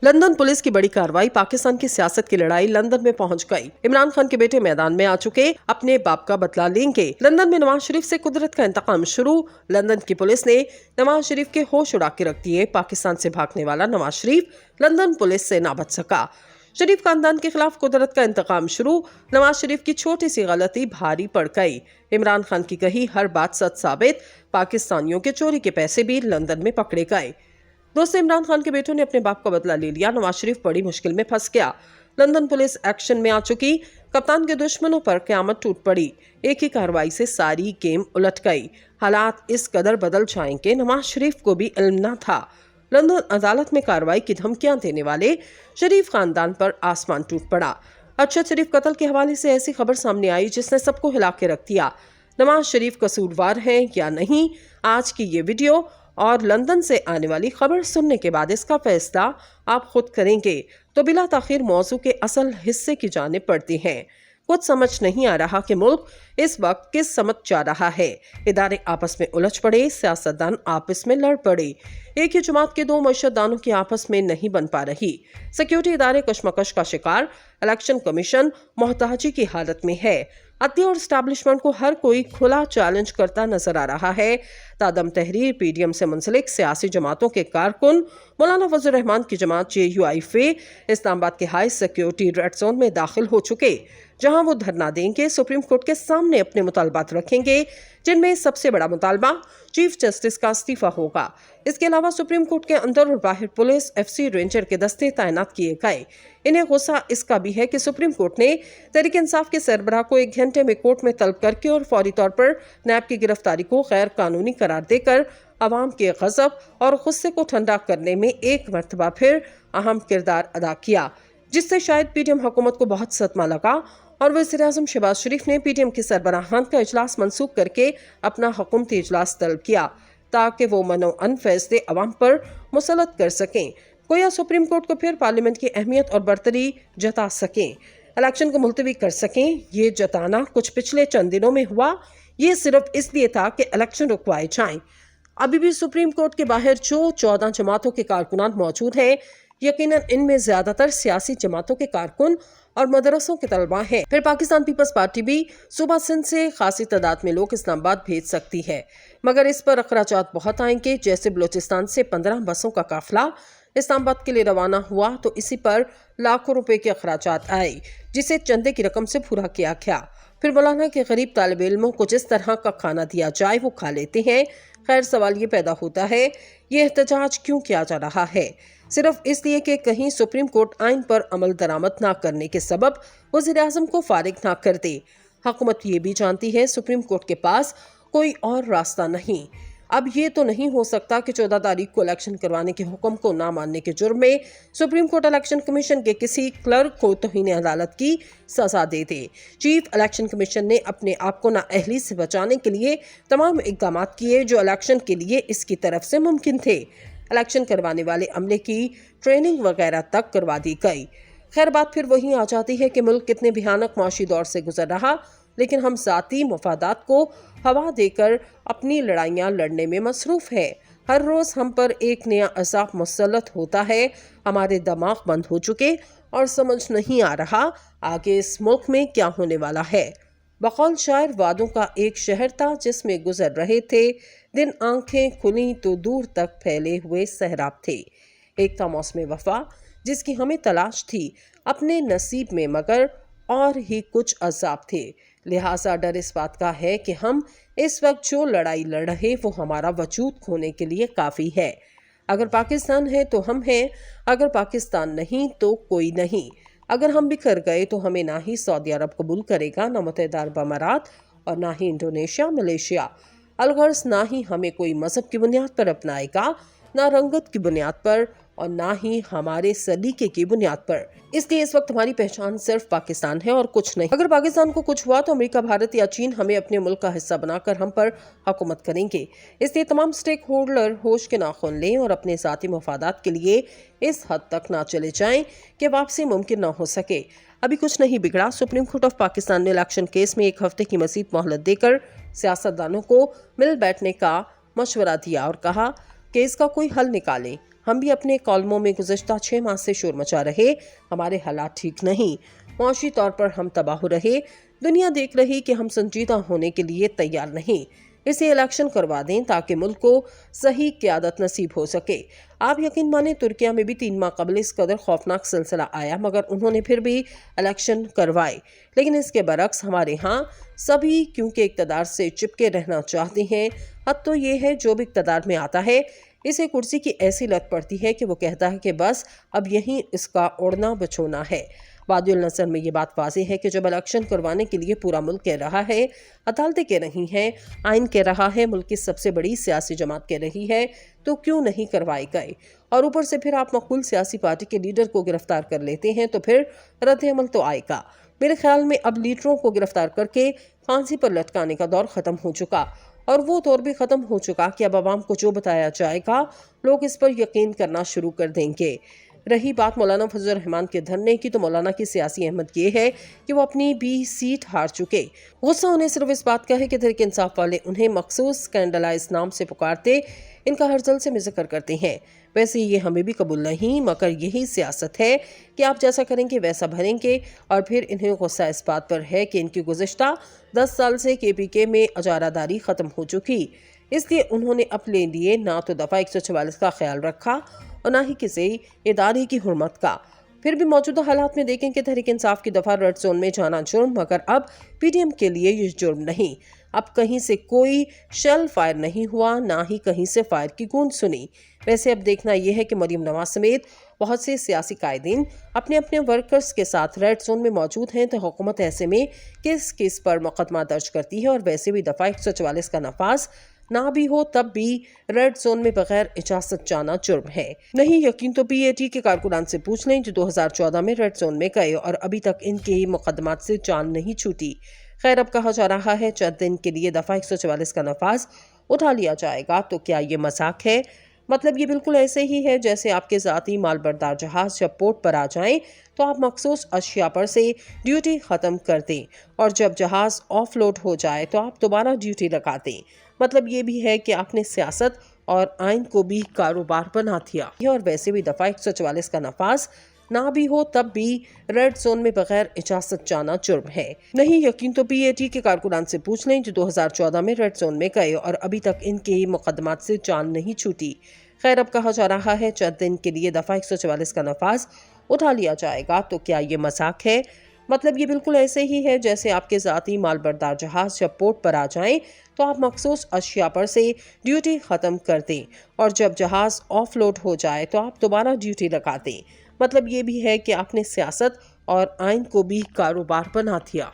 London police की बड़ी कार्रवाई, पाकिस्तान की सियासत की लड़ाई लंदन में पहुंच गई। इमरान खान के बेटे मैदान में आ चुके, अपने बाप का बदला लेंगे। लंदन में नवाज शरीफ से कुदरत का इंतकाम शुरू। लंदन की पुलिस ने नवाज शरीफ के होश उड़ा के रख दिए। पाकिस्तान से भागने वाला नवाज शरीफ लंदन पुलिस से ना बच सका। शरीफ खानदान के खिलाफ कुदरत का इंतकाम शुरू। नवाज शरीफ की छोटी सी गलती भारी पड़ गई। इमरान खान की कही हर बात सच साबित। पाकिस्तानियों के चोरी के पैसे भी लंदन में पकड़े गए। दोस्तों, इमरान खान के बेटों ने अपने बाप का बदला ले लिया। नवाज शरीफ बड़ी मुश्किल में फंस गया। लंदन पुलिस एक्शन में आ चुकी। कप्तान के दुश्मनों पर क़यामत टूट पड़ी। एक ही कार्रवाई से सारी गेम उलट गई। हालात इस कदर बदल जाएंगे, नवाज शरीफ को भी इल्म न था। लंदन अदालत में कार्रवाई की धमकियां देने वाले शरीफ खानदान पर आसमान टूट पड़ा। अरशद शरीफ कत्ल के हवाले से ऐसी खबर सामने आई जिसने सबको हिला के रख दिया। नवाज शरीफ कसूरवार हैं या नहीं, आज की ये वीडियो और लंदन से आने वाली खबर सुनने के बाद इसका फैसला आप खुद करेंगे। तो बिला ताखिर मौजू के असल हिस्से की जानिब बढ़ते हैं। कुछ समझ नहीं आ रहा कि मुल्क इस वक्त किस समत जा रहा है। इदारे आपस में उलझ पड़े, सियासतदान आपस में लड़ पड़े। एक ही जमात के दो मशहदानों की आपस में नहीं बन पा रही। सिक्योरिटी इदारे कशमकश का शिकार। इलेक्शन कमीशन मोहताजी की हालत में है। अदलिया और एस्टैब्लिशमेंट को हर कोई खुला चैलेंज करता नजर आ रहा है। तादम तहरीर पीडीएम से मुंसलिक सियासी जमातों के कारकुन मौलाना फजल रहमान की जमात JUIF इस्लामाबाद के हाई सिक्योरिटी रेड जोन में दाखिल हो चुके, जहां वो धरना देंगे, सुप्रीम कोर्ट के सामने अपने मुतालबात रखेंगे, जिनमें सबसे बड़ा मुतालबा चीफ जस्टिस का इस्तीफा होगा। इसके अलावा सुप्रीम कोर्ट के अंदर और बाहर पुलिस FC रेंजर के दस्ते तैनात किए गए। इन्हें गुस्सा इसका भी है कि सुप्रीम कोर्ट ने तहरीक इंसाफ के सरबराह को 1 घंटे में कोर्ट में तलब करके और फौरी तौर पर नैब की गिरफ्तारी को गैर कानूनी करार देकर अवाम के गज़ब और गुस्से को ठंडा करने में एक मरतबा फिर अहम किरदार अदा किया, जिससे शायद पीडीएम हुकूमत को बहुत सदमा लगा और वज़ीर-ए-आज़म शहबाज शरीफ ने पीडीएम के सरबराहान का इजलास मंसूख करके अपना हुकूमती इजलास तलब किया ताकि वो मनो-अन फैसले अवाम पर मुसल्लत कर सकें। गोया सुप्रीम कोर्ट को फिर पार्लियामेंट की अहमियत और बरतरी जता सकें, इलेक्शन को मुलतवी कर सकें। ये जताना कुछ पिछले चंद दिनों में हुआ। ये सिर्फ इसलिए था कि इलेक्शन रुकवाए जाएं। अभी भी सुप्रीम कोर्ट के बाहर जो 14 जमातों के कारकुनान मौजूद हैं, यकीनन इनमें ज्यादातर सियासी जमातों के कारकुन और मदरसों के तलबा हैं। फिर पाकिस्तान पीपल्स पार्टी भी सूबा सिंध से खासी तादाद में लोग इस्लामाबाद भेज सकती है, मगर इस पर अखराजात बहुत आएंगे। जैसे बलोचिस्तान से 15 बसों का काफिला इस्लामाबाद के लिए रवाना हुआ तो इसी पर लाखों रुपए के अखराजात आए, जिसे चंदे की रकम से पूरा किया गया। फिर मौलाना के गरीब तालिब इल्मों को जिस तरह का खाना दिया जाए वो खा लेते हैं। खैर, सवाल ये पैदा होता है, ये एहतजाज क्यों किया जा रहा है? सिर्फ इसलिए कि कहीं सुप्रीम कोर्ट आइन पर अमल दरामद ना करने के सबब वज़ीर-ए-आज़म को फारिग ना कर दे। हुकूमत ये भी जानती है सुप्रीम कोर्ट के पास कोई और रास्ता नहीं। अब ये तो नहीं हो सकता कि 14 तारीख को इलेक्शन करवाने के हुक्म को ना मानने के जुर्म में सुप्रीम कोर्ट इलेक्शन कमीशन के किसी क्लर्क को तौहीन अदालत की सजा दे दे। चीफ इलेक्शन कमीशन ने अपने आप को नाअहली से बचाने के लिए तमाम इकदाम किए जो इलेक्शन के लिए इसकी तरफ से मुमकिन थे। इलेक्शन करवाने वाले अमले की ट्रेनिंग वगैरह तक करवा दी गई। खैर, बात फिर वही आ जाती है कि मुल्क कितने भयानक माशी दौर से गुजर रहा, लेकिन हम ज़ाती मफादात को हवा देकर अपनी लड़ाइयाँ लड़ने में मसरूफ़ हैं। हर रोज़ हम पर एक नया अज़ाब मुसल्लत होता है। हमारे दिमाग बंद हो चुके और समझ नहीं आ रहा आगे इस मुल्क में क्या होने वाला है। बकौल शायर, वादों का एक शहर था जिसमें गुजर रहे थे दिन, आंखें खुली तो दूर तक फैले हुए सहराब थे। एक था मौसम वफा जिसकी हमें तलाश थी अपने नसीब में, मगर और ही कुछ अज़ाब थे। लिहाजा डर इस बात का है कि हम इस वक्त जो लड़ाई लड़ रहे वो हमारा वजूद खोने के लिए काफ़ी है। अगर पाकिस्तान है तो हम हैं, अगर पाकिस्तान नहीं तो कोई नहीं। अगर हम बिखर गए तो हमें ना ही सऊदी अरब कबूल करेगा, ना मुत्तहिदा अरब अमारात और ना ही इंडोनेशिया, मलेशिया। अलगर्ज ना ही हमें कोई मजहब की बुनियाद पर अपनाएगा, ना रंगत की बुनियाद पर और ना ही हमारे सलीके की बुनियाद पर। इसलिए इस वक्त हमारी पहचान सिर्फ पाकिस्तान है और कुछ नहीं। अगर पाकिस्तान को कुछ हुआ तो अमेरिका, भारत या चीन हमें अपने मुल्क का हिस्सा बनाकर हम पर हुकूमत करेंगे। इसलिए तमाम स्टेक होल्डर होश के नाखून लें और अपने ज़ाती मफादात के लिए इस हद तक ना चले जाएं कि वापसी मुमकिन ना हो सके। अभी कुछ नहीं बिगड़ा। सुप्रीम कोर्ट ऑफ पाकिस्तान ने इलेक्शन केस में 1 हफ्ते की मज़ीद मोहलत देकर सियासतदानों को मिल बैठने का मशवरा दिया और कहा कि इसका कोई हल निकालें। ہم بھی اپنے کالموں میں گزشتہ 6 ماہ سے شور مچا رہے، ہمارے حالات ٹھیک نہیں، معاشی طور پر ہم تباہ ہو رہے، دنیا دیکھ رہی کہ ہم سنجیدہ ہونے کے لیے تیار نہیں، اسے الیکشن کروا دیں تاکہ ملک کو صحیح قیادت نصیب ہو سکے۔ آپ یقین مانیں ترکیہ میں بھی 3 ماہ قبل اس قدر خوفناک سلسلہ آیا مگر انہوں نے پھر بھی الیکشن کروائے، لیکن اس کے برعکس ہمارے ہاں سبھی کیونکہ اقتدار سے چپکے رہنا چاہتے ہیں۔ حد تو یہ ہے جو بھی اقتدار میں آتا ہے اسے کرسی کی ایسی لت پڑتی ہے کہ وہ کہتا ہے کہ بس اب یہیں اس کا اڑنا بچونا ہے۔ وادی النصر میں یہ بات واضح ہے کہ جب الیکشن کروانے کے لیے پورا ملک کہہ رہا ہے، عدالتیں کہہ رہی ہیں، آئین کہہ رہا ہے، ملک کی سب سے بڑی سیاسی جماعت کہہ رہی ہے، تو کیوں نہیں کروائے گئے؟ اور اوپر سے پھر آپ مقبول سیاسی پارٹی کے لیڈر کو گرفتار کر لیتے ہیں تو پھر رد عمل تو آئے گا۔ میرے خیال میں اب لیڈروں کو گرفتار کر کے پھانسی پر لٹکانے کا دور ختم ہو چکا، اور وہ دور بھی ختم ہو چکا کہ اب عوام کو جو بتایا جائے گا لوگ اس پر یقین کرنا شروع کر دیں گے۔ رہی بات مولانا فضل الرحمان کے دھرنے کی، تو مولانا کی سیاسی احمد یہ ہے کہ وہ اپنی بھی سیٹ ہار چکے۔ غصہ انہیں صرف اس بات کا ہے کہ تحریک انصاف والے انہیں مخصوص اسکینڈلائز نام سے پکارتے، ان کا ہر جلسے میں ذکر کرتے ہیں۔ ویسے یہ ہمیں بھی قبول نہیں، مگر یہی سیاست ہے کہ آپ جیسا کریں گے ویسا بھریں گے، اور پھر انہیں غصہ اس بات پر ہے کہ ان کی گزشتہ 10 سال سے KPK میں اجارہ داری ختم ہو چکی، اس لیے انہوں نے اپنے لیے نہ تو دفعہ 144 کا خیال رکھا اور نہ ہی کسی ادارے کی حرمت کا۔ پھر بھی موجودہ حالات میں دیکھیں کہ تحریک انصاف کی دفعہ ریڈ زون میں جانا جرم، مگر اب PDM کے لیے یہ جرم نہیں۔ اب کہیں سے کوئی شیل فائر نہیں ہوا، نہ ہی کہیں سے فائر کی گونج سنی۔ ویسے اب دیکھنا یہ ہے کہ مریم نواز سمیت بہت سے سیاسی قائدین اپنے اپنے ورکرز کے ساتھ ریڈ زون میں موجود ہیں، تو حکومت ایسے میں کس کس پر مقدمہ درج کرتی ہے، اور ویسے بھی دفعہ 144 کا نفاذ نہ بھی ہو تب بھی ریڈ زون میں بغیر اجازت جانا جرم ہے۔ نہیں یقین تو PAT کے کارکنان سے پوچھ لیں جو 2014 میں ریڈ زون میں گئے اور ابھی تک ان کے مقدمات سے جان نہیں چھوٹی۔ خیر اب کہا جا رہا ہے چند دن کے لیے دفعہ 144 کا نفاذ اٹھا لیا جائے گا، تو کیا یہ مذاق ہے؟ مطلب یہ بالکل ایسے ہی ہے جیسے آپ کے ذاتی مال بردار جہاز جب پورٹ پر آ جائیں تو آپ مخصوص اشیاء پر سے ڈیوٹی ختم کر دیں، اور جب جہاز آف لوڈ ہو جائے تو آپ دوبارہ ڈیوٹی لگا دیں۔ مطلب یہ بھی ہے کہ آپ نے سیاست اور آئین کو بھی کاروبار بنا دیا، اور ویسے بھی دفعہ 144 کا نفاذ نہ بھی ہو تب بھی ریڈ زون میں بغیر اجازت جانا جرم ہے۔ نہیں یقین تو PAT کے کارکنان سے پوچھ لیں جو 2014 میں ریڈ زون میں گئے اور ابھی تک ان کے مقدمات سے جان نہیں چھوٹی۔ خیر اب کہا جا رہا ہے چند دن کے لیے دفعہ 144 کا نفاذ اٹھا لیا جائے گا، تو کیا یہ مذاق ہے؟ مطلب یہ بالکل ایسے ہی ہے جیسے آپ کے ذاتی مال بردار جہاز جب پورٹ پر آ جائیں تو آپ مخصوص اشیاء پر سے ڈیوٹی ختم کر دیں، اور جب جہاز آف لوڈ ہو جائے تو آپ دوبارہ ڈیوٹی لگا دیں۔ مطلب یہ بھی ہے کہ آپ نے سیاست اور آئین کو بھی کاروبار بنا دیا۔